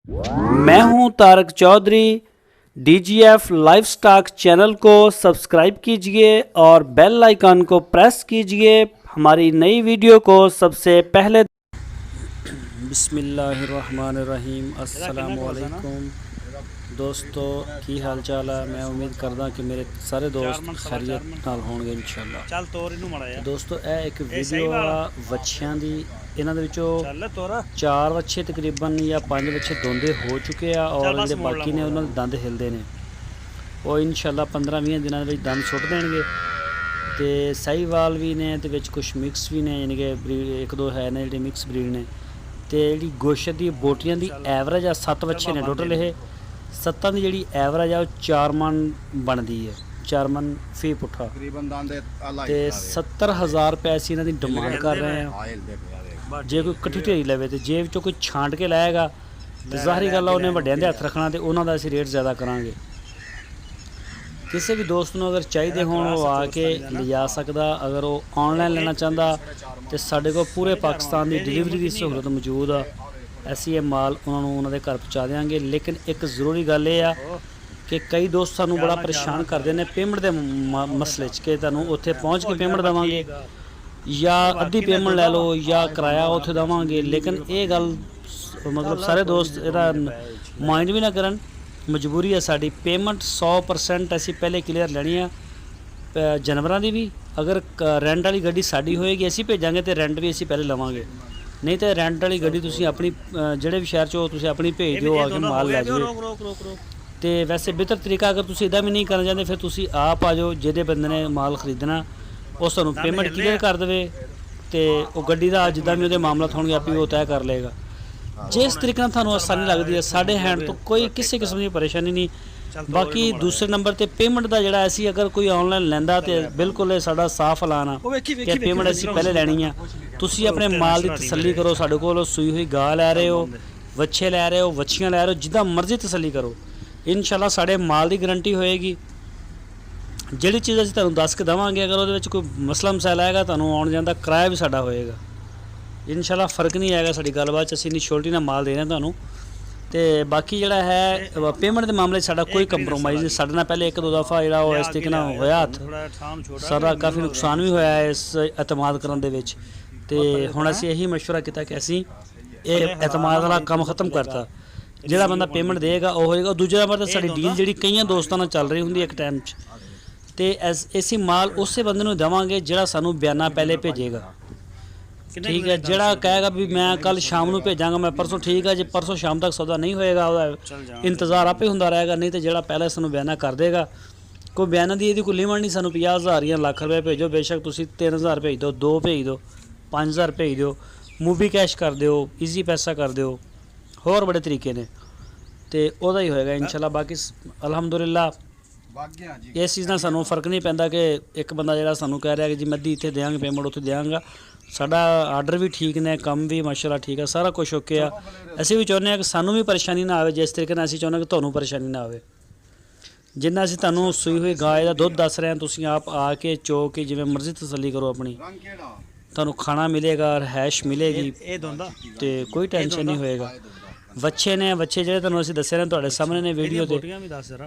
मैं हूं Tarak Chaudhary. DGF livestock channel को सब्सक्राइब कीजिए और बेल आइकन को प्रेस कीजिए हमारी नई वीडियो को सबसे पहले। बिस्मिल्लाहिर्रहमानिर्रहीम। अस्सलाम वालेकुम दोस्तों, की हाल चाल है। मैं उम्मीद करदा कि मेरे सारे दोस्त खैरियत नाल होणगे इंशाअल्लाह। ਚੱਲ ਤੋਰ ਇਹਨੂੰ ਮੜਾ ਜਾ दोस्तों ਇਹ ਇੱਕ ਵੀਡੀਓ ਆ ਵੱਛਿਆਂ ਦੀ। ਇਹਨਾਂ ਦੇ ਵਿੱਚੋਂ ਚੱਲ ਤੋਰ 4 ਵੱਛੇ ਤਕਰੀਬਨ ਜਾਂ 5 ਵੱਛੇ ਦੋਂਦੇ ਹੋ ਚੁੱਕੇ ਆ ਔਰ ਬਸ ਜਿਹੜੇ ਮੋੜ ਲਾ, ਬਾਕੀ ਨੇ ਉਹਨਾਂ ਦੇ ਦੰਦ ਹਿਲਦੇ ਨੇ। ਉਹ ਇਨਸ਼ਾਅੱਲਾ 15-20 ਦਿਨਾਂ ਦੇ ਵਿੱਚ ਦੰਦ ਸੁੱਟ ਦੇਣਗੇ। ਤੇ ਸਾਹੀਵਾਲ ਵੀ ਨੇ ਤੇ ਵਿੱਚ ਕੁਝ ਮਿਕਸ ਵੀ ਨੇ, ਯਾਨੀ ਕਿ ਇੱਕ ਦੋ ਹੈ ਨੇ ਜਿਹੜੇ ਮਿਕਸ ਬਰੀਡ ਨੇ। ਤੇ ਜਿਹੜੀ ਗੋਸ਼ਤ ਦੀ ਬੋਟੀਆਂ ਦੀ ਐਵਰੇਜ ਆ 7 ਵੱਛੇ ਨੇ ਟੋਟਲ। ਇਹ 7 ਦੀ ਜਿਹੜੀ ਐਵਰੇਜ ਆ ਉਹ 4 ਮਣ ਬਣਦੀ ਹੈ, 4 ਮਣ ਫੀ ਪੁੱਠਾ ਤਕਰੀਬਨ ਦੰਦ ਤੇ 70,000 ਰੁਪਏ ਅਸੀਂ ਇਹਨਾਂ ਦੀ ਡਿਮਾਂਡ ਕਰ ਰਹੇ ਹਾਂ। ਜੇ ਕੋਈ ਇਕੱਠੀ ਢੇਰੀ ਲਵੇ ਤੇ ਜੇ ਵਿੱਚੋਂ ਕੋਈ ਛਾਂਟ ਕੇ ਲਾਏਗਾ ਤੇ ਜ਼ਾਹਰੀ ਗੱਲ ਆ ਉਹਨੇ ਵੱਡਿਆਂ ਦੇ ਹੱਥ ਰੱਖਣਾ ਤੇ ਉਹਨਾਂ ਦਾ ਅਸੀਂ ਰੇਟ ਜ਼ਿਆਦਾ ਕਰਾਂਗੇ। ਕਿਸੇ ਵੀ ਦੋਸਤ ਨੂੰ ਅਗਰ ਚਾਹੀਦੇ ਹੋਣ ਉਹ ਆ ਕੇ ਲਿਜਾ ਸਕਦਾ। ਅਗਰ ਉਹ ਆਨਲਾਈਨ ਲੈਣਾ ਚਾਹੁੰਦਾ ਤੇ ਸਾਡੇ ਕੋਲ ਪੂਰੇ ਪਾਕਿਸਤਾਨ ਦੀ ਡਿਲੀਵਰੀ ਦੀ ਸਹੂਲਤ ਮੌਜੂਦ ਆ। ਅਸੀਂ ਇਹ ਮਾਲ ਉਹਨਾਂ ਨੂੰ ਉਹਨਾਂ ਦੇ ਘਰ ਪਹੁੰਚਾ ਦੇਵਾਂਗੇ। ਲੇਕਿਨ ਇੱਕ ਜ਼ਰੂਰੀ ਗੱਲ ਇਹ ਆ ਕਿ ਕਈ ਦੋਸਤ ਸਾਨੂੰ ਬੜਾ ਪਰੇਸ਼ਾਨ ਕਰਦੇ ਨੇ ਪੇਮੈਂਟ ਦੇ ਮਸਲੇ 'ਚ ਕਿ ਤੁਹਾਨੂੰ ਉੱਥੇ ਪਹੁੰਚ ਕੇ ਪੇਮੈਂਟ ਦੇਵਾਂਗੇ ਜਾਂ ਅੱਧੀ ਪੇਮੈਂਟ ਲੈ ਲਓ ਜਾਂ ਕਿਰਾਇਆ ਉੱਥੇ ਦੇਵਾਂਗੇ। ਲੇਕਿਨ ਇਹ ਗੱਲ ਮਤਲਬ ਸਾਰੇ ਦੋਸਤ ਇਹਦਾ ਮਾਈਂਡ ਵੀ ਨਾ ਕਰਨ। ਮਜਬੂਰੀ ਹੈ ਸਾਡੀ। ਪੇਮੈਂਟ 100% ਅਸੀਂ ਪਹਿਲੇ ਕਲੀਅਰ ਲੈਣੀ ਆ ਜਾਨਵਰਾਂ ਦੀ ਵੀ। ਅਗਰ ਰੈਂਟ ਵਾਲੀ ਗੱਡੀ ਸਾਡੀ ਹੋਏਗੀ ਅਸੀਂ ਭੇਜਾਂਗੇ ਤੇ ਰੈਂਟ ਵੀ ਅਸੀਂ ਪਹਿਲੇ ਲਵਾਂਗੇ। ਨਹੀਂ ਤਾਂ ਰੈਂਟ ਵਾਲੀ ਗੱਡੀ ਤੁਸੀਂ ਆਪਣੀ ਜਿਹੜੇ ਵੀ ਸ਼ਹਿਰ 'ਚ ਹੋ ਤੁਸੀਂ ਆਪਣੀ ਭੇਜ ਦਿਓ, ਆ ਕੇ ਮਾਲ ਲੈ ਜਾਓ। ਤੇ ਵੈਸੇ ਬਿਹਤਰ ਤਰੀਕਾ ਅਗਰ ਤੁਸੀਂ ਇੱਦਾਂ ਵੀ ਨਹੀਂ ਕਰਨਾ ਚਾਹੁੰਦੇ ਫਿਰ ਤੁਸੀਂ ਆਪ ਆ ਜਾਓ। ਜਿਹਦੇ ਬੰਦੇ ਨੇ ਮਾਲ ਖਰੀਦਣਾ ਉਹ ਸਾਨੂੰ ਪੇਮੈਂਟ ਕਲੀਅਰ ਕਰ ਦੇਵੇ ਤੇ ਉਹ ਗੱਡੀ ਦਾ ਜਿੱਦਾਂ ਵੀ ਉਹਦੇ ਮਾਮਲਾ ਹੋਣਗੇ ਆਪੀ ਉਹ ਤੈਅ ਕਰ ਲਏਗਾ। ਜਿਸ ਤਰੀਕੇ ਨਾਲ ਤੁਹਾਨੂੰ ਆਸਾਨੀ ਲੱਗਦੀ ਹੈ ਸਾਡੇ ਹੈਂਡ ਤੋਂ ਕੋਈ ਕਿਸੇ ਕਿਸਮ ਦੀ ਪਰੇਸ਼ਾਨੀ ਨਹੀਂ। ਬਾਕੀ ਦੂਸਰੇ ਨੰਬਰ ਤੇ ਪੇਮੈਂਟ ਦਾ ਜਿਹੜਾ ਅਸੀਂ ਅਗਰ ਕੋਈ ਆਨਲਾਈਨ ਲੈਂਦਾ ਤੇ ਬਿਲਕੁਲ ਇਹ ਸਾਡਾ ਸਾਫ਼ ਐਲਾਨ ਆ ਕਿ ਪੇਮੈਂਟ ਅਸੀਂ ਪਹਿਲੇ ਲੈਣੀ ਆ। ਤੁਸੀਂ ਆਪਣੇ ਮਾਲ ਦੀ ਤਸੱਲੀ ਕਰੋ। ਸਾਡੇ ਕੋਲ ਸੂਈ ਹੋਈ ਗਾਂ ਲੈ ਰਹੇ ਹੋ, ਵੱਛੇ ਲੈ ਰਹੇ ਹੋ, ਵੱਛੀਆਂ ਲੈ ਰਹੇ ਹੋ, ਜਿੱਦਾਂ ਮਰਜ਼ੀ ਤਸੱਲੀ ਕਰੋ। ਇਨਸ਼ਾਅੱਲਾ ਸਾਡੇ ਮਾਲ ਦੀ ਗਰੰਟੀ ਹੋਏਗੀ। ਜਿਹੜੀ ਚੀਜ਼ ਅਸੀਂ ਤੁਹਾਨੂੰ ਦੱਸ ਕੇ ਦੇਵਾਂਗੇ ਅਗਰ ਉਹਦੇ ਵਿੱਚ ਕੋਈ ਮਸਲਾ ਮਸਾਇਲਾ ਆਏਗਾ ਤੁਹਾਨੂੰ ਆਉਣ ਜਾਣ ਦਾ ਕਿਰਾਇਆ ਵੀ ਸਾਡਾ ਹੋਏਗਾ। ਇਨਸ਼ਾਅੱਲਾ ਫ਼ਰਕ ਨਹੀਂ ਆਏਗਾ ਸਾਡੀ ਗੱਲਬਾਤ 'ਚ। ਅਸੀਂ ਇੰਨੀ ਸ਼ੋਰਟੀ ਨਾਲ ਮਾਲ ਦੇ ਰਹੇ ਹਾਂ ਤੁਹਾਨੂੰ। ਤੇ ਬਾਕੀ ਜਿਹੜਾ ਹੈ ਪੇਮੈਂਟ ਦੇ ਮਾਮਲੇ 'ਚ ਸਾਡਾ ਕੋਈ ਕੰਪਰੋਮਾਈਜ਼ ਨਹੀਂ। ਸਾਡੇ ਨਾਲ ਪਹਿਲੇ ਇੱਕ ਦੋ ਦਫਾ ਜਿਹੜਾ ਉਹ ਇਸ ਤਰੀਕੇ ਨਾਲ ਹੋਇਆ ਹੱਥ ਸਾਡਾ ਕਾਫੀ ਨੁਕਸਾਨ ਵੀ ਹੋਇਆ ਇਸ ਇਤਮਾਦ ਕਰਨ ਦੇ ਵਿੱਚ। ਤੇ ਹੁਣ ਅਸੀਂ ਇਹੀ ਮਸ਼ਵਰਾ ਕੀਤਾ ਕਿ ਅਸੀਂ ਇਹ ਇਤਮਾਦ ਵਾਲਾ ਕੰਮ ਖਤਮ ਕਰਤਾ। ਜਿਹੜਾ ਬੰਦਾ ਪੇਮੈਂਟ ਦੇਗਾ ਉਹ ਹੋਏਗਾ। ਦੂਜਾ ਨੰਬਰ 'ਤੇ ਸਾਡੀ ਡੀਲ ਜਿਹੜੀ ਕਈਆਂ ਦੋਸਤਾਂ ਨਾਲ ਚੱਲ ਰਹੀ ਹੁੰਦੀ ਇੱਕ ਟਾਈਮ 'ਚ ਤੇ ਅਸੀਂ ਮਾਲ ਉਸੇ ਬੰਦੇ ਨੂੰ ਦੇਵਾਂਗੇ ਜਿਹੜਾ ਸਾਨੂੰ ਬਿਆਨਾ ਪਹਿਲੇ ਭੇਜੇਗਾ। ਠੀਕ ਹੈ, ਜਿਹੜਾ ਕਹੇਗਾ ਵੀ ਮੈਂ ਕੱਲ ਸ਼ਾਮ ਨੂੰ ਭੇਜਾਂਗਾ ਮੈਂ ਪਰਸੋਂ, ਠੀਕ ਹੈ। ਜੇ ਪਰਸੋਂ ਸ਼ਾਮ ਤੱਕ ਸੌਦਾ ਨਹੀਂ ਹੋਏਗਾ ਉਹਦਾ ਇੰਤਜ਼ਾਰ ਆਪੇ ਹੁੰਦਾ ਰਹੇਗਾ। ਨਹੀਂ ਤੇ ਜਿਹੜਾ ਪਹਿਲਾਂ ਸਾਨੂੰ ਬਿਆਨਾ ਕਰ ਦੇਗਾ, ਕੋਈ ਬਿਆਨਾ ਦੀ ਇਹਦੀ ਕੋਈ ਲਿਮਟ ਨਹੀਂ। ਸਾਨੂੰ 50,000 ਜਾਂ ਲੱਖ ਰੁਪਏ ਭੇਜੋ, ਬੇਸ਼ੱਕ ਤੁਸੀਂ 3,000 ਭੇਜ ਦਿਓ, 2 ਭੇਜ ਦਿਓ, 5,000 ਭੇਜ ਦਿਓ, ਮੂਵੀ ਕੈਸ਼ ਕਰ ਦਿਓ, ਈਜ਼ੀ ਪੈਸਾ ਕਰ ਦਿਓ, ਹੋਰ ਬੜੇ ਤਰੀਕੇ ਨੇ ਤੇ ਉਹਦਾ ਹੀ ਹੋਏਗਾ ਇਨਸ਼ਾਅੱਲਾ। ਬਾਕੀ ਅਲਹਮਦੁਲਿਲਾ ਇਸ ਚੀਜ਼ ਨਾਲ ਸਾਨੂੰ ਫਰਕ ਨਹੀਂ ਪੈਂਦਾ ਕਿ ਇੱਕ ਬੰਦਾ ਜਿਹੜਾ ਸਾਨੂੰ ਕਹਿ ਰਿਹਾ ਕਿ ਜੀ ਮੈਂ ਅੱਧੀ ਇੱਥੇ ਦਿਆਂਗੇ ਪੇਮੈਂਟ ਉੱਥੇ ਦਿਆਂਗਾ। ਸਾਡਾ ਆਰਡਰ ਵੀ ਠੀਕ ਨੇ, ਕੰਮ ਵੀ ਮਾਸ਼ਾਅੱਲਾ ਠੀਕ ਆ, ਸਾਰਾ ਕੁਝ ਓਕੇ ਆ। ਅਸੀਂ ਵੀ ਚਾਹੁੰਦੇ ਹਾਂ ਕਿ ਸਾਨੂੰ ਵੀ ਪਰੇਸ਼ਾਨੀ ਨਾ ਆਵੇ ਜਿਸ ਤਰੀਕੇ ਨਾਲ ਅਸੀਂ ਚਾਹੁੰਦੇ ਕਿ ਤੁਹਾਨੂੰ ਪਰੇਸ਼ਾਨੀ ਨਾ ਆਵੇ। ਜਿੰਨਾ ਅਸੀਂ ਤੁਹਾਨੂੰ ਸੂਈ ਹੋਈ ਗਾਂ ਦਾ ਦੁੱਧ ਦੱਸ ਰਹੇ ਹਾਂ ਤੁਸੀਂ ਆਪ ਆ ਕੇ ਚੋ ਕੇ ਜਿਵੇਂ ਮਰਜ਼ੀ ਤਸੱਲੀ ਕਰੋ ਆਪਣੀ। ਤੁਹਾਨੂੰ ਖਾਣਾ ਮਿਲੇਗਾ, ਰਹਿائش ਮਿਲੇਗੀ ਤੇ ਕੋਈ ਟੈਨਸ਼ਨ ਨਹੀਂ ਹੋਏਗਾ। ਵੱਛੇ ਨੇ, ਵੱਛੇ ਜਿਹੜੇ ਤੁਹਾਨੂੰ ਅਸੀਂ ਦੱਸੇ ਨੇ ਤੁਹਾਡੇ ਸਾਹਮਣੇ ਨੇ ਵੀਡੀਓ ਤੇ।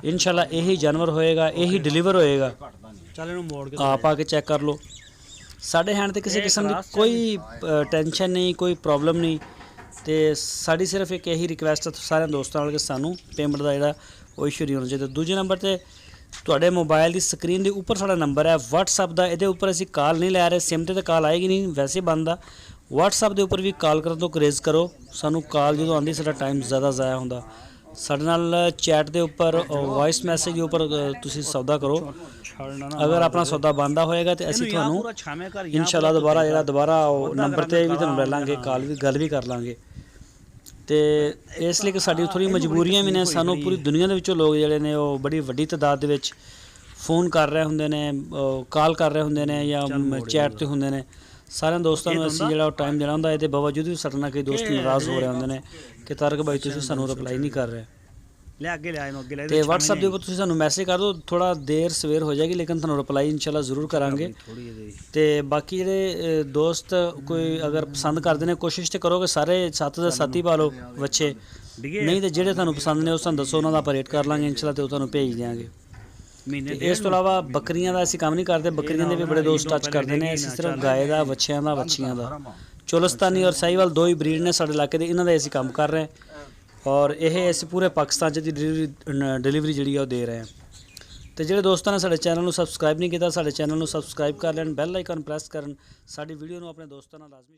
ਇਨਸ਼ਾਅੱਲਾ ਇਹੀ ਜਾਨਵਰ ਹੋਏਗਾ, ਇਹੀ ਡਿਲੀਵਰ ਹੋਏਗਾ। ਆਪ ਆ ਕੇ ਚੈੱਕ ਕਰ ਲਓ। ਸਾਡੇ ਹੈਂਡ 'ਤੇ ਕਿਸੇ ਕਿਸਮ ਦੀ ਕੋਈ ਟੈਨਸ਼ਨ ਨਹੀਂ, ਕੋਈ ਪ੍ਰੋਬਲਮ ਨਹੀਂ। ਤੇ ਸਾਡੀ ਸਿਰਫ ਇੱਕ ਇਹੀ ਰਿਕੁਐਸਟ ਹੈ ਸਾਰਿਆਂ ਦੋਸਤਾਂ ਨਾਲ ਕਿ ਸਾਨੂੰ ਪੇਮੈਂਟ ਦਾ ਜਿਹੜਾ ਉਹ ਇਸ਼ੂ ਨਹੀਂ ਹੋਣਾ ਚਾਹੀਦਾ। ਦੂਜੇ ਨੰਬਰ 'ਤੇ ਤੁਹਾਡੇ ਮੋਬਾਈਲ ਦੀ ਸਕਰੀਨ ਦੇ ਉੱਪਰ ਸਾਡਾ ਨੰਬਰ ਹੈ WhatsApp ਦਾ। ਇਹਦੇ ਉੱਪਰ ਅਸੀਂ ਕਾਲ ਨਹੀਂ ਲੈ ਰਹੇ, ਸਿਮ 'ਤੇ ਤਾਂ ਕਾਲ ਆਏਗੀ ਨਹੀਂ, ਵੈਸੇ ਬੰਦ ਆ। WhatsApp ਦੇ ਉੱਪਰ ਵੀ ਕਾਲ ਕਰਨ ਤੋਂ ਗੁਰੇਜ਼ ਕਰੋ। ਸਾਨੂੰ ਕਾਲ ਜਦੋਂ ਆਉਂਦੀ ਸਾਡਾ ਟਾਈਮ ਜ਼ਿਆਦਾ ਜ਼ਾਇਆ ਹੁੰਦਾ। ਸਾਡੇ ਨਾਲ ਚੈਟ ਦੇ ਉੱਪਰ ਵੌਇਸ ਮੈਸੇਜ ਦੇ ਉੱਪਰ ਤੁਸੀਂ ਸੌਦਾ ਕਰੋ। ਅਗਰ ਆਪਣਾ ਸੌਦਾ ਬਣਦਾ ਹੋਏਗਾ ਤੇ ਅਸੀਂ ਤੁਹਾਨੂੰ ਇਨਸ਼ਾਅੱਲਾ ਦੁਬਾਰਾ ਉਹ ਨੰਬਰ 'ਤੇ ਵੀ ਤੁਹਾਨੂੰ ਲੈ ਲਾਂਗੇ, ਗੱਲ ਵੀ ਕਰ ਲਾਂਗੇ। ਤੇ ਇਸ ਲਈ ਕਿ ਸਾਡੀ ਥੋੜ੍ਹੀ ਮਜਬੂਰੀਆਂ ਵੀ ਨੇ। ਸਾਨੂੰ ਪੂਰੀ ਦੁਨੀਆ ਦੇ ਵਿੱਚੋਂ ਲੋਕ ਜਿਹੜੇ ਨੇ ਉਹ ਬੜੀ ਵੱਡੀ ਤਾਦਾਦ ਦੇ ਵਿੱਚ ਫ਼ੋਨ ਕਰ ਰਹੇ ਹੁੰਦੇ ਨੇ, ਕਾਲ ਕਰ ਰਹੇ ਹੁੰਦੇ ਨੇ ਜਾਂ ਚੈਟ 'ਤੇ ਹੁੰਦੇ ਨੇ। ਸਾਰਿਆਂ ਦੋਸਤਾਂ ਨੂੰ ਅਸੀਂ ਜਿਹੜਾ ਉਹ ਟਾਈਮ ਦੇਣਾ ਹੁੰਦਾ। ਇਹਦੇ ਬਾਵਜੂਦ ਵੀ ਸਾਡੇ ਨਾਲ ਕਈ ਦੋਸਤ ਨਾਰਾਜ਼ ਹੋ ਰਹੇ ਹੁੰਦੇ ਨੇ ਕਿ ਤਾਰਕ ਭਾਈ ਤੁਸੀਂ ਸਾਨੂੰ ਰਿਪਲਾਈ ਨਹੀਂ ਕਰ ਰਹੇ। ਲੈ ਅੱਗੇ ਲੈ ਇਹਨੂੰ ਅੱਗੇ ਲੈ ਤੇ WhatsApp ਦੇ ਉੱਪਰ ਤੁਸੀਂ ਸਾਨੂੰ ਮੈਸੇਜ ਕਰ ਦਿਓ, ਥੋੜਾ ਦੇਰ ਸਵੇਰ ਹੋ ਜਾਏਗੀ ਲੇਕਿਨ ਤੁਹਾਨੂੰ ਰਿਪਲਾਈ ਇਨਸ਼ਾਅੱਲਾ ਜ਼ਰੂਰ ਕਰਾਂਗੇ। ਥੋੜੀ ਜਿਹੀ ਤੇ ਬਾਕੀ ਜਿਹੜੇ ਦੋਸਤ ਕੋਈ ਅਗਰ ਪਸੰਦ ਕਰਦੇ ਨੇ ਕੋਸ਼ਿਸ਼ ਤੇ ਕਰੋ ਕਿ ਸਾਰੇ 7 ਦੇ 7 ਹੀ ਪਾ ਲਓ ਬੱਚੇ, ਨਹੀਂ ਤੇ ਜਿਹੜੇ ਤੁਹਾਨੂੰ ਪਸੰਦ ਨੇ ਉਹ ਸਾਨੂੰ ਦੱਸੋ, ਉਹਨਾਂ ਦਾ ਆਪਾਂ ਰੇਟ ਕਰ ਲਾਂਗੇ ਇਨਸ਼ਾਅੱਲਾ ਤੇ ਉਹ ਤੁਹਾਨੂੰ ਭੇਜ ਦਿਆਂਗੇ। ਮਹੀਨੇ ਇਸ ਤੋਂ ਇਲਾਵਾ ਬੱਕਰੀਆਂ ਦਾ ਅਸੀਂ ਕੰਮ ਨਹੀਂ ਕਰਦੇ, ਬੱਕਰੀਆਂ ਦੇ ਵੀ ਬੜੇ ਦੋਸਤ ਟੱਚ ਕਰਦੇ ਨੇ, ਅਸੀਂ ਸਿਰਫ ਗਾਏ ਦਾ, ਵੱਛਿਆਂ ਦਾ, ਵੱਛੀਆਂ ਦਾ, ਚੋਲਸਤਾਨੀ ਔਰ ਸਾਹੀਵਾਲ 2 ਹੀ ਬਰੀਡ ਨੇ ਸਾਡੇ ਇਲਾਕੇ ਦੇ, ਇਹਨਾਂ ਦਾ ਅਸੀਂ ਕੰਮ ਕਰ ਰਹੇ ਹਾਂ ਔਰ ਇਹ ਅਸੀਂ ਪੂਰੇ ਪਾਕਿਸਤਾਨ 'ਚ ਦੀ ਡਿਲੀਵਰੀ ਜਿਹੜੀ ਆ ਉਹ ਦੇ ਰਹੇ ਹਾਂ। ਤੇ ਜਿਹੜੇ ਦੋਸਤਾਂ ਨੇ ਸਾਡੇ ਚੈਨਲ ਨੂੰ ਸਬਸਕ੍ਰਾਈਬ ਨਹੀਂ ਕੀਤਾ, ਸਾਡੇ ਚੈਨਲ ਨੂੰ ਸਬਸਕ੍ਰਾਈਬ ਕਰ ਲੈਣ, ਬੈਲ ਆਈਕਨ ਪ੍ਰੈਸ ਕਰਨ, ਸਾਡੀ ਵੀਡੀਓ ਨੂੰ ਆਪਣੇ ਦੋਸਤਾਂ ਨਾਲ ਲਾਜ਼ਮੀ